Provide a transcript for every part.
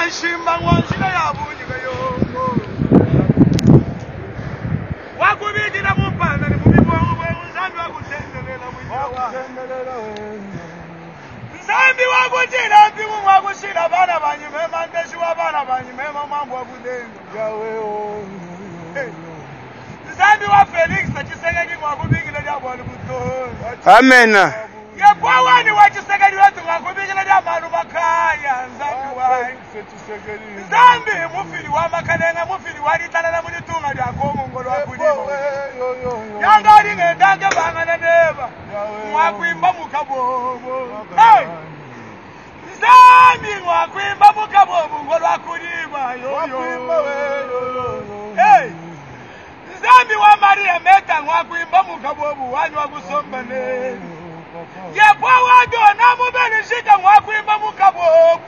Shimba wanjila ya bunyika yongo wakubidi na mupanda ni mubibongo Nzambi wakutendelela mwijawa Nzambi wakutila mpimu wakushila bana banyimema ndeshiwa bana banyimema mambo wakudenga Nzambi wa Felix Tshisekedi wakubigile jabo walikutoa Amen. Yepwa wani wa Tshisekedi wetu wakubigile jabo makaya Nzambi wa Nzambi mufili wa makalenga mufili wa litalala mulitunga lya Kongo ngolo wakulima Yangari ngendage bangana neba mwakwimba mukabobo Nzambi mwakwimba mukabobo ngolo wakulima Nzambi wa Maria Meta mwakwimba mukabobo wanywa kusombane Yepwa wadona mubelishika mwakwimba mukabobo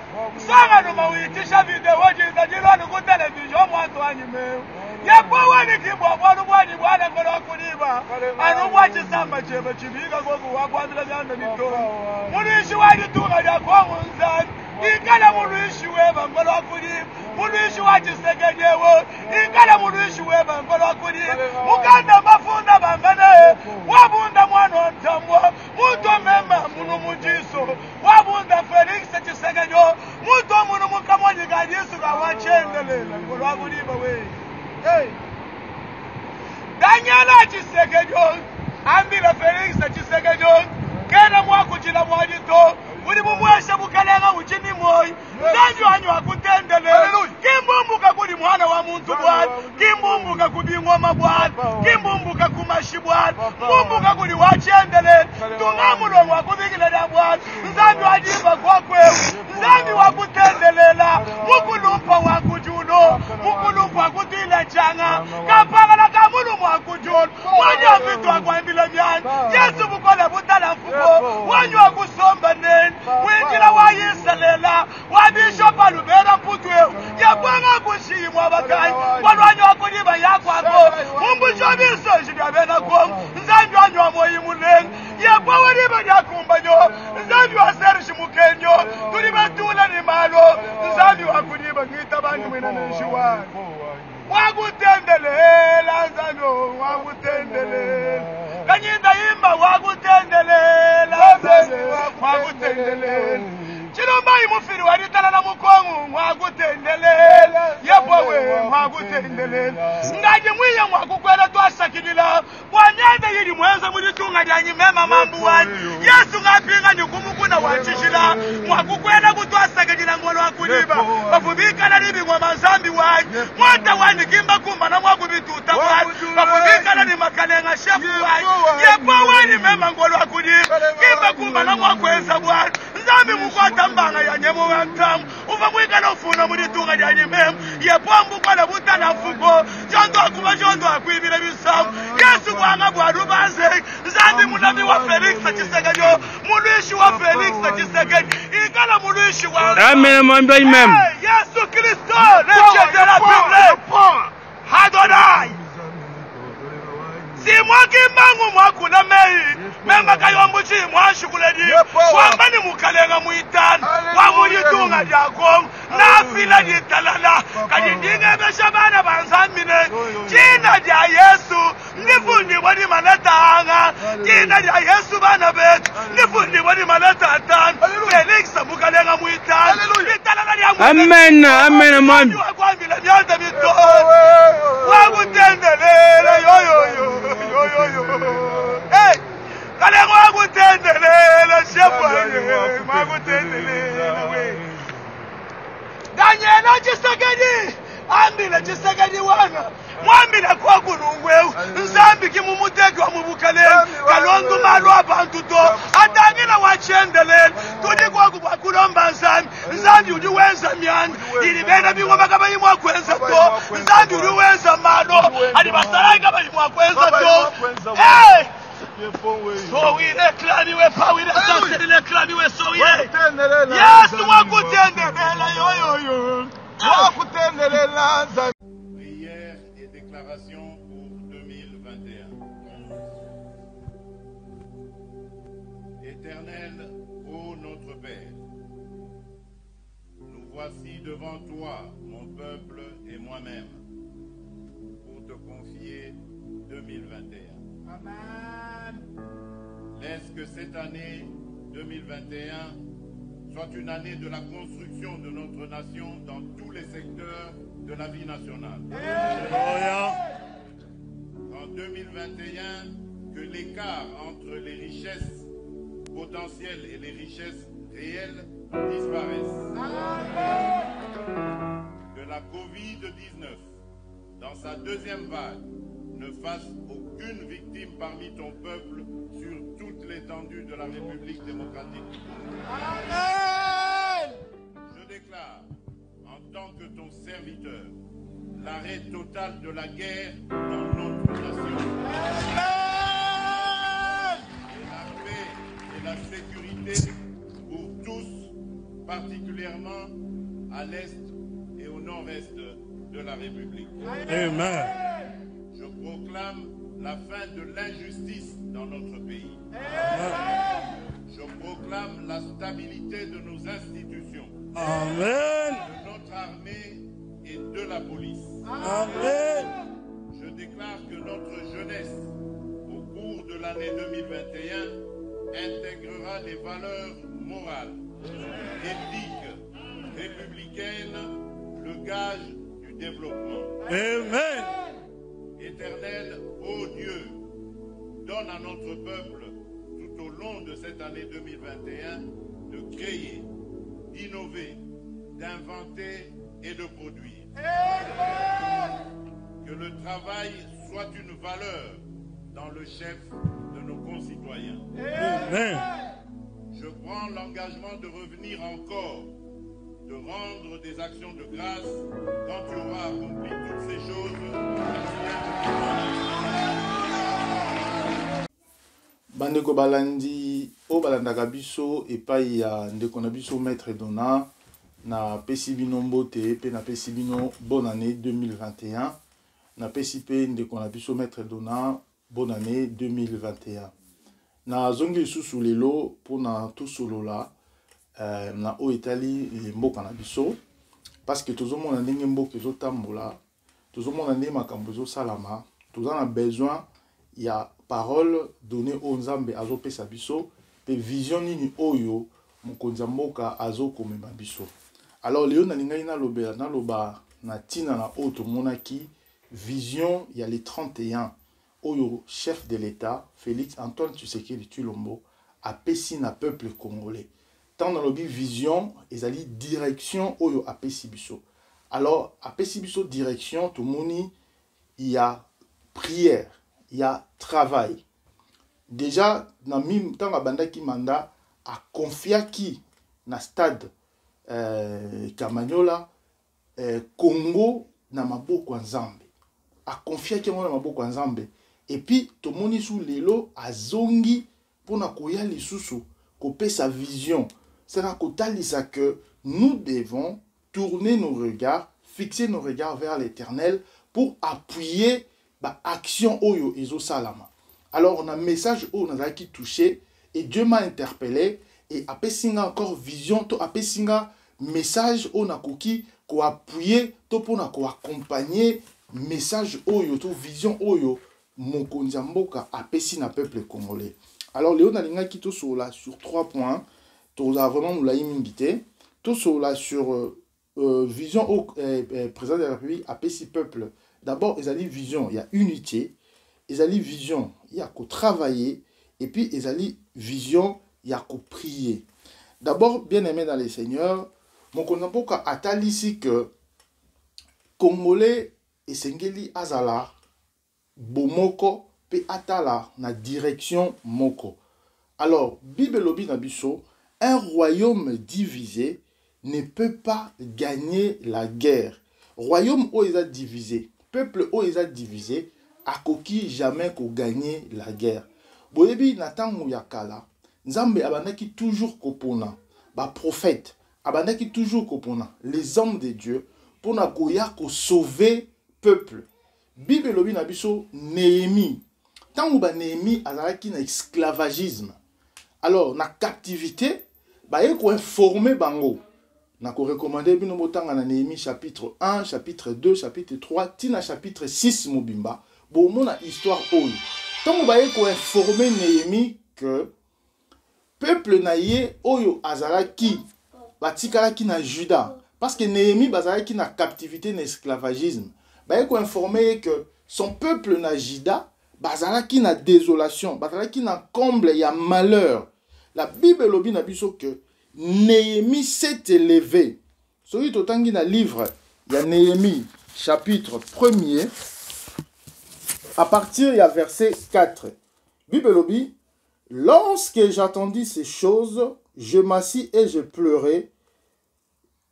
Sanga numa uitisha video jinda jilwanu ku television mwanto wanyimeo Yepwa wani kibwa mwanu mwani mwana ngolo wakuliba Anu mwachi samba chebe chibiga gogu wakwandila nyanda nito Mulishi wadi tunga ya Kongo Nzambi Ikala mulishi weba ngolo wakuliba Mulishi wa Tshisekedi ewo Ikala mulishi weba ngolo wakuliba Mukanda mafunda bangane Wabunda mwana ntambwa Muto mema munu mujiso Wabunda Felix Tshisekedi Muto munu mukamoni gadisu kawachendelela ngolo wakuliba we Daniela Tshisekedi ambila Felix Tshisekedi kena mwakujila mwajito uli mumweshe bukalenga uchini moyi Nzambi wanyu akutendelela kimbumbuka kuli mwana wa muntu bwana kimbumbuka kubingoma bwana kimbumbuka kumashi bwana mbumbuka kuli wachendelela tungamulomo wakubigila bwana Nzambi wajiba kwakwewe Nzambi wakutendelela mukulumpa wakujulo mukulumpa kutila changa kapagala kamulumu wakujulo mwanya vitu wakwambila myani Yesu bukola butala mfuko wanyu wakusomba neni Wejila wa Yisalela wa Bishop Alubera Putweu Yabwanga kushimwa bakai Walwanyo wakuliba yakwako Mumbusho biso jibya bena kwa Nzambi wanyo wa moyi muneng Yabwa waliba nyakumbanyo Nzambi wa Serge Mukenyo Tuliba tula ni malo Nzambi wakuliba ngita banyu mwena nishiwa Wakutendelela Nzambi wakutendelela Kanyinda imba wakutendelela Wakutendelela Chilomba imufiri walitalala mukongu Wakutendelela Yebwawe wakutendelela Ngaji mwiya mwakukwela twasakilila Mwanyende yili mwenza mulitunga janyi mema mambu wani Yesu ngapinga nyukumukuna wachishila Mwakukwela kutwasakilila ngolo wakuliba Wafubika na libi ngoma Nzambi wani Mwata wani kimba kumba na mwakubituta wani Wafubika na ni makalenga shefu wani Yebwawe ni mema ngolo wakuliba Kimba kumba na mwakweza wani Nzambi mukwata mbanga ya nyemo wa ntamu Ufa mwika na ufuna mulitunga janyi mema Yebwambu kwa na buta na fuko Jondo akuba jondo akuibile bisamu Yesu wanga bwarubanze Nzambi munami wa Felix Tshisekedi Muluishi wa Felix Tshisekedi Ikala muluishi wa Amen, mwambia imam Yesu Kristo Leche de la Bible Adonai Si mwaki mbangu mwakuna mei Memba kayombuchi mwashukuledi Wambani mukalenga muitani Wamulitunga diakong Nafila ditalala Kajindinge beshabana banzamine Jina dia Yesu Nifundi wadi manata anga Jina dia Yesu bana betu Nifundi wadi manata atan Felix mukalenga muitani Ditalala dia Amen, amen, mwambi Wakwambila mianza mito Wakutendelela yo Hey, kalengo wakutendelela shepherd wakutendelela we Daniela Tshisekedi ambila Tshisekedi wana mwambila kwa kulungweu Nzambi kimumuteki wa mubukalenga kalondu malu abantu to atangila wachendelela tudi kwa kulomba Nzambi Nzambi uliwenza myani ilibena bingoma kama imwa kwenza to Nzambi uliwenza malo alibasaranga bali mwa kwenza to hey so we réclame we pas we réclame le réclame we so ye yes wakutendelela yo wakutendelela prière et déclaration pour 2021. Éternel, ô notre Père, nous voici devant toi, mon peuple et moi-même, pour te confier 2021. Amen. Laisse que cette année 2021 soit une année de la construction de notre nation dans tous les secteurs de la vie nationale. En 2021, que l'écart entre les richesses potentielles et les richesses réelles disparaisse. Que la Covid-19, dans sa deuxième vague, ne fasse aucune victime parmi ton peuple sur toute l'étendue de la République démocratique du Congo. Amen. Je déclare, en tant que ton serviteur, l'arrêt total de la guerre dans notre nation. Et la paix et la sécurité pour tous, particulièrement à l'est et au nord-est de la République. Amen. Je proclame la fin de l'injustice dans notre pays. Je proclame la stabilité de nos institutions, Amen. de notre armée et de la police. Amen. Je déclare que notre jeunesse, au cours de l'année 2021, intégrera les valeurs morales, éthiques, républicaines, le gage du développement. Amen. Éternel, ô Dieu, donne à notre peuple, tout au long de cette année 2021, de créer, d'innover, d'inventer et de produire. Que le travail soit une valeur dans le chef de nos concitoyens. Amen. Je prends l'engagement de revenir encore, de rendre des actions de grâce quand tu auras accompli toutes ces choses. Bandeko balandi o balandaka biso epai ya ndeko na biso maître Dona na pesi bino mbote pe na pesi bino bonne année 2021 na pesi pe ndeko na biso maître Dona bonne année 2021 na zongi lisusu lelo pona tosolola na o etali mboka na biso parce que tozomona ndenge mboka ezotambola tozomona ndenge makambo ezosalama toza na besoin ya parole donnée aux Nzambe azopesa biso pe vision nini oyo mokonzi mboka azokomema biso. Alors leo nalingai naloba na tina na oyo tomonaki vision ya les 31 oyo chef de l'État Félix Antoine Tshisekedi Tshilombo apesi na peuple congolais. Tant dans lobby vision ezali direction oyo apesi biso. Alors apesi biso direction tomoni il y a prière, il y a travail. Déjà, dans le temps bandaki manda a confié qui na stade Kamanyola Congo na maboko Nzambe. A confié qui na maboko Nzambe. Et puis tomoni sous lelo azongi pona koya lisusu kopé sa vision. C'est na kotalisa que nous devons tourner nos regards, fixer nos regards vers l'Éternel pour appuyer ba action oyo ezo salama. Alors on a un message où on a qui touché et Dieu m'a interpellé et après singa encore vision to après singa message on a koki ko appuyer to pona ko accompagner message oyo to vision oyo mokonzi mboka apesi na peuple congolais. Alors Léon Alinga qui to sur 3 points to a vraiment nous l'a imité to sur vision au président de la République apesi peuple. D'abord ils ont dit vision, il y a unité. Ils ont dit vision, il y a qu'à travailler. Et puis, ils ont dit vision, il y a qu'à prier. D'abord, bien aimé dans les seigneurs, mon connaissance a tal ici que Congolais et Sengeli Azala, Bomoko, pe Atala, na direction Moko. Alors, Bible Lobi Nabiso, un royaume divisé ne peut pas gagner la guerre. Royaume où ils ont divisé, peuple où ils ont divisé, a koki jamais ko gagner la guerre. Boyebi natango yakala, Nzambe abandaki toujours kopona, ba prophète abandaki toujours kopona, les hommes de Dieu pona koya ko sauver peuple. Bible lobi na biso Néhémie. Tango ba Néhémie azalaki na esclavagisme. Alors na captivité, ba yeko informer bango. Na ko recommander bino botanga na Néhémie chapitre 1, chapitre 2, chapitre 3, tina chapitre 6 mobimba. Bon mona histoire oyo. Tant ba ko informer Néhémie que peuple na ye oyo azalaki batikalaki na Juda parce que Néhémie bazalaki na captivité na esclavagisme. Ba ko informer que son peuple na Juda bazalaki na désolation, bazalaki na comble ya malheur. La Bible lobi na biso que Néhémie s'est élevé. Celui totangi na livre ya Néhémie chapitre 1er à partir du verset 4. Bible lobi, lorsque j'attendis ces choses, je m'assis et je pleurais.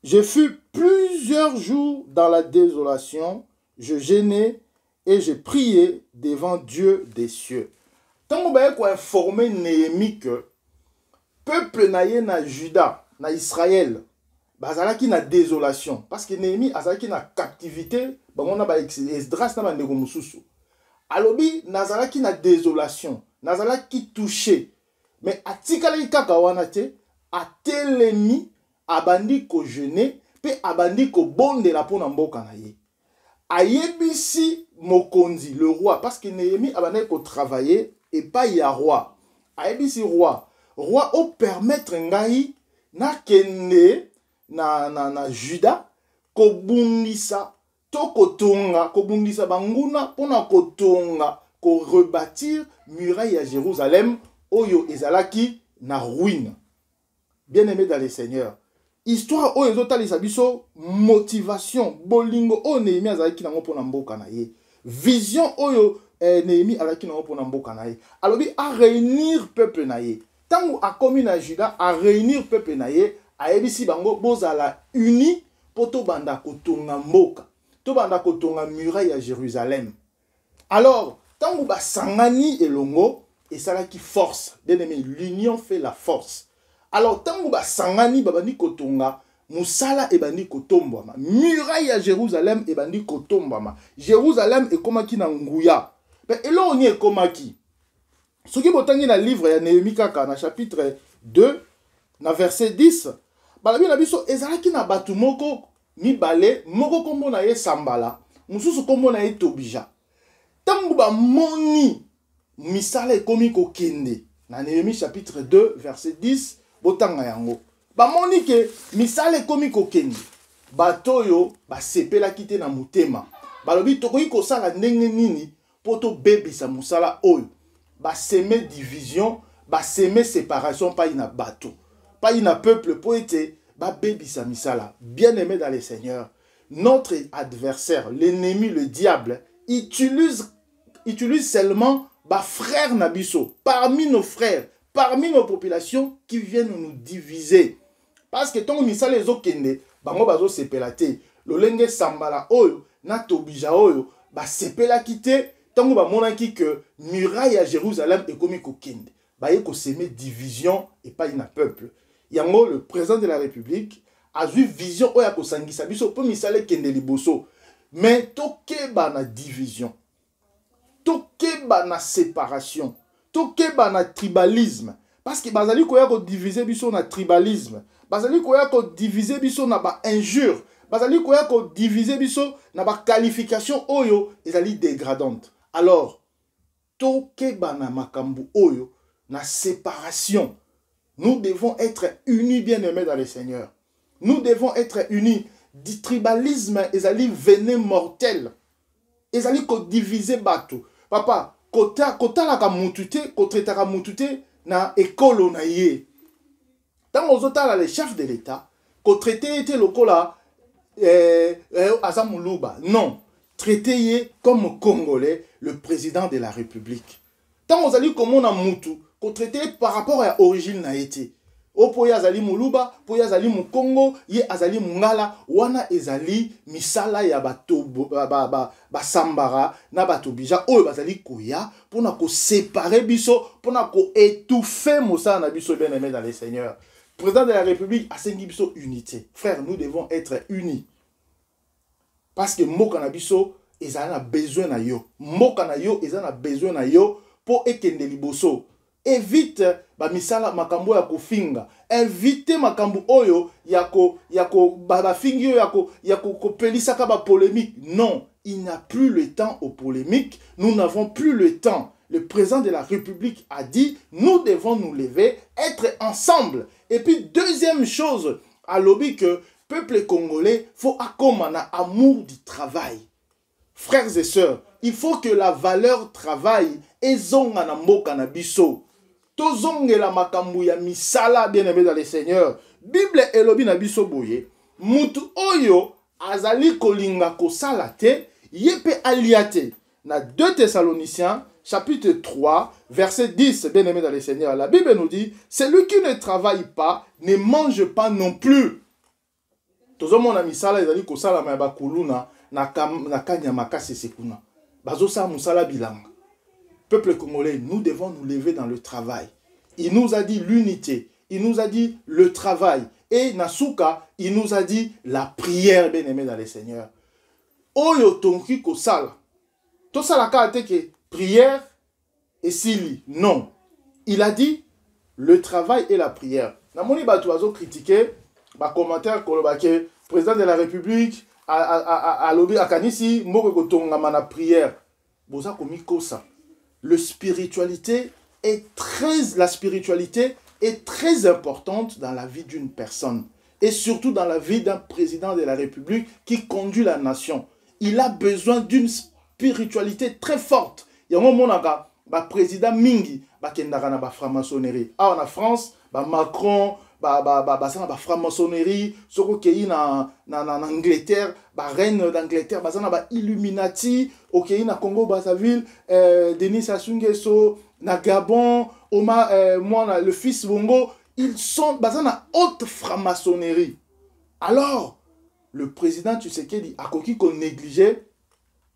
Je fus plusieurs jours dans la désolation, je gênais et je priais devant Dieu des cieux. Tant qu'on va informer Néhémie que peuple naïe na Juda, na Israël, bazalaki na désolation. Parce que Néhémie azalaki na captivité, on a ba Esdras na bandeko mususu. Alobi nazalaki na désolation, nazalaki touché. Mais atikali kaka wana te, atelemi abandi ko jeûner, pe abandi ko bondela pona mboka na ye. Ayebisi mokonzi le roi parce que Néhémie abandi ko travailler et pas ya roi. Ayebisi roi au permettre ngai na kende na Juda ko bundisa to kotonga ko bundisa banguna pona kotonga ko rebâtir muraille à Jérusalem oyo ezalaki na ruine. Bien-aimé dans le Seigneur, histoire oyo ezotalisa biso motivation bolingo o Néhémie azalaki nango pona mboka na ye, vision oyo Néhémie azalaki nango pona mboka na ye, alobi a réunir peuple na ye. Tango a commis na Juda a réunir peuple na ye, ayebisi bango bozala uni poto banda kotonga mboka, to banda kotonga muraille à Jérusalem. Alors tango ba sangani elongo esalaki force. Bien-aimé, l'union fait la force. Alors tango ba sangani babandi kotonga musala ebandi kotombama, muraille à Jérusalem ebandi kotombama. Jérusalem ekomaki na nguya. Mais elo oni ekomaki. Ce qui botangi na livre ya Néhémie kaka na chapitre 2 na verset 10, balabi na biso ezalaki na batu moko mibale, moko kombo na ye Sambala, mususu kombo na ye Tobija. Tango ba moni misala ekomi kokende na Néhémie chapitre 2 verset 10 botanga yango. Ba moni ke misala ekomi kokende. Batoyo ba sepela kite na mutema. Balobi tokoki kosala ndenge nini poto bebisa musala oyo. Ba semer division, ba semer séparation pa ina bato. Pa ina peuple po ete ba bebisa misala. Bien-aimé dans le Seigneur, notre adversaire, l'ennemi, le diable, utilise seulement bah frères nabiso, parmi nos frères, parmi nos populations qui viennent nous diviser. Parce que tant misala les okende, bango bazo sepelate, lolenge Sambala oyo, na Tobija oyo, ba sepela kite, tango ba monaki que muraille à Jérusalem est comme kokende. Ba yeko semer division et pas une peuple. Yango le président de la République a eu vision oya ko sangisa biso po misala kende liboso. Mais tokeba na division. Tokeba na séparation, tokeba na tribalisme, parce que bazali koya ko diviser biso na tribalisme, bazali koya ko diviser biso na ba injure, bazali koya ko diviser biso na ba qualification oyo ezali dégradante. Alors tokeba na makambu oyo na séparation. Nous devons être unis, bien-aimés dans le Seigneur. Nous devons être unis. Du tribalisme ezali venin mortel. Ezali ko diviser bato. Papa, kota la ka mutute, kotreta ka mutute na ekolo na ye. Tant ozotala les chefs de l'État, kotrete ete lokola azamuluba. Non, traité ye comme Congolais, le président de la République. Tant ozali komona mutu, kotrete par rapport à origine na ete. Opo ya azali muluba, po ya azali mukongo, ye azali mungala, wana ezali misala ya bato ba sambara na bato bija oyo bazali koya pona ko séparer biso, pona ko étouffer mosala na biso bien-aimé dans le Seigneur. Président de la République asengi biso unité. Frère, nous devons être unis. Parce que mboka na biso ezali na besoin na yo. Mboka na yo ezali na besoin na yo po ekende liboso. évite misala makambo ya kofinga, évite makambo oyo bafingi oyo kopelisaka ba polémique. Non, il n'y a plus le temps aux polémiques, nous n'avons plus le temps. Le président de la République a dit, nous devons nous lever, être ensemble. Et puis deuxième chose, à lobby que peuple congolais faut accompagner amour du travail. Frères et sœurs, il faut que la valeur travail ezonga na mboka na biso. Tozongela makambu ya misala, bien-aimé dans le Seigneur. Bible elobi na biso boye, mutu oyo azali kolinga kosala te, yepe aliate. Na 2 Thessaloniciens, chapitre 3, verset 10, bien-aimé dans le Seigneur. La Bible nous dit, celui qui ne travaille pas ne mange pas non plus. Tozomona misala ezali kosala ma bakuluna na kanya makasi sekuna. Bazosa musala bilanga. Peuple congolais, nous devons nous lever dans le travail. Il nous a dit l'unité, il nous a dit le travail. Et Nasuka, il nous a dit la prière, bien-aimé dans le Seigneur. Oyo tonki kosala. Tosala ka teke prière et sili. Non. Il a dit le travail et la prière. Namoni batu azo critiquer ba commentaire kolobake président de la République a lobby akanisi mboko kotonga mana prière. Boza komikosa. La spiritualité est très importante dans la vie d'une personne et surtout dans la vie d'un président de la République qui conduit la nation. Il a besoin d'une spiritualité très forte. Il y a un moment où le président Mingi bakendaka na ba franc-maçonnerie. Ah, en France, Macron ba franc-maçonnerie, soko kei na Angleterre, reine d'Angleterre, ba Illuminati, okei na Congo Brazzaville, Denis Sassou Nguesso, na Gabon, le fils Bongo, ils sont na haute franc-maçonnerie. Alors, le président Tshisekedi a koki ko négliger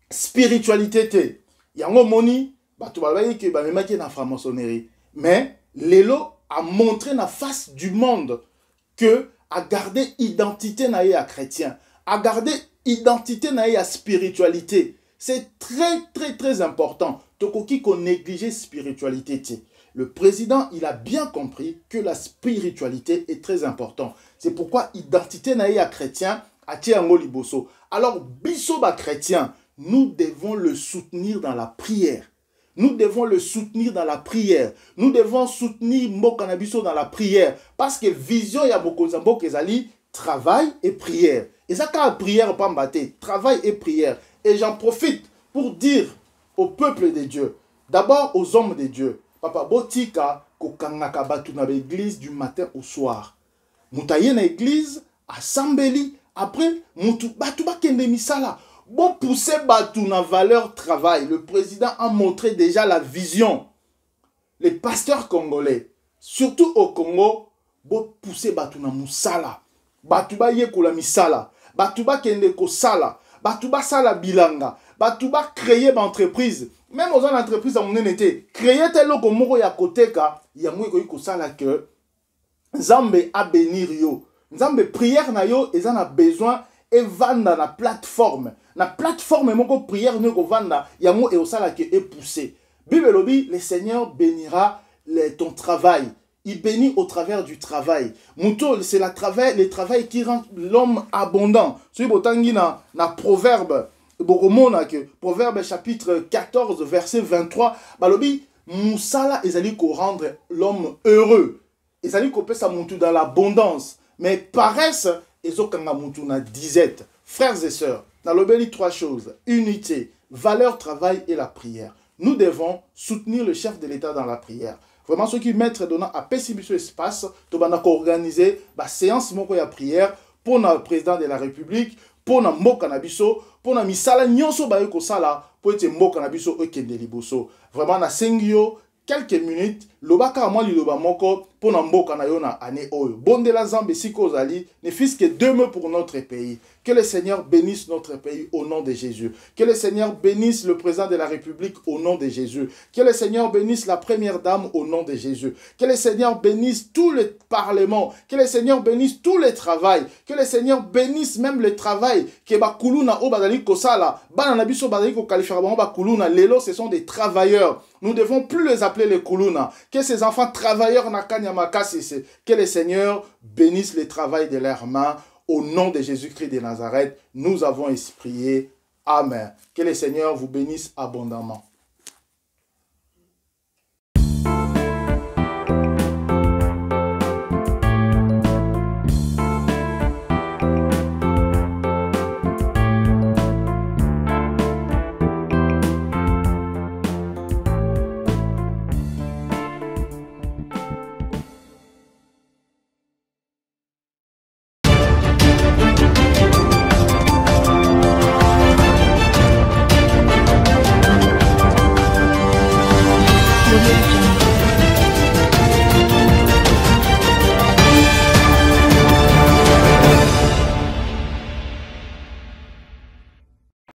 spiritualité te. Yango moni bato balayi ke ba memaki na franc-maçonnerie. Mais lelo a montré la face du monde que a gardé identité na ya chrétien, a gardé identité na ya spiritualité. C'est très important. Tokoki ko négliger spiritualité te. Le président, il a bien compris que la spiritualité est très importante. C'est pourquoi identité na ya chrétien a tiango liboso. Alors biso ba chrétien, nous devons le soutenir dans la prière. Nous devons le soutenir dans la prière. Nous devons soutenir Mboka na biso dans la prière. Parce que vision ya Bokonzambo Kezali, travail et prière. Et ça, quand prière, pas m'battre, travail et prière. Et j'en profite pour dire au peuple de Dieu, d'abord aux hommes de Dieu, Papa Botika, kokangaka batu na l'église du matin au soir. Moutaye na église, assembly, après, moutou batu bakende misala. Bon pousser batu na valeur travail. Le président a montré déjà la vision. Les pasteurs congolais, surtout au Congo, bon pousser batu na musala. Batu ba ye kola misala. Batu ba kende ko sala. Batu ba sala bilanga. Batu ba créer ba entreprise. Même aux entreprises à mon été, créer tel loko moko ya koteka, ya mouiko ko sala que Nzambe a bénir yo. Nzambe prière na yo, et en a besoin et vanda na plateforme. Na plateforme moko prière ne ko vanda, ya mo e osala que est poussé. Bible lobi, le Seigneur bénira ton travail. Il bénit au travers du travail. Mouto, c'est le travail qui rend l'homme abondant. Celui botangi na proverbe. Proverbe chapitre 14 verset 23. Balobi, Moussala ezali ko rendre l'homme heureux. Ezali ko pesa moutou dans l'abondance. Mais paresse, ezokanga moutou na disette. Frères et sœurs, dans l'obéli 3 choses. Unité, valeur, travail et la prière. Nous devons soutenir le chef de l'État dans la prière. Vraiment, ceux qui mettent donnant à Pessibiso espace, tu vas organiser la séance moko ya prière pour le président de la République, pour le Mboka Nabiso, pour le Misala Nyonso Bayoko Sala, pour le Mboka Nabiso Ekende Liboso. Vraiment, na sengio quelques minutes, lobaka moi liloba moko pour Namboka na yo na année oyo. Bondela Zambe Sikozali, ne fils que 2 mots pour notre pays. Que le Seigneur bénisse notre pays au nom de Jésus. Que le Seigneur bénisse le président de la République au nom de Jésus. Que le Seigneur bénisse la première dame au nom de Jésus. Que le Seigneur bénisse tout le parlement. Que le Seigneur bénisse tout le travail. Que le Seigneur bénisse même le travail. Que bakuluna o bazali kosala. Bana nabiso bazali ko qualifier bakuluna. Lelo, ce sont des travailleurs. Nous ne devons plus les appeler les kuluna. Que ces enfants travailleurs na kanyamakasi. Que le Seigneur bénisse le travail de leurs mains. Au nom de Jésus-Christ de Nazareth, nous avons prié. Amen. Que le Seigneur vous bénisse abondamment.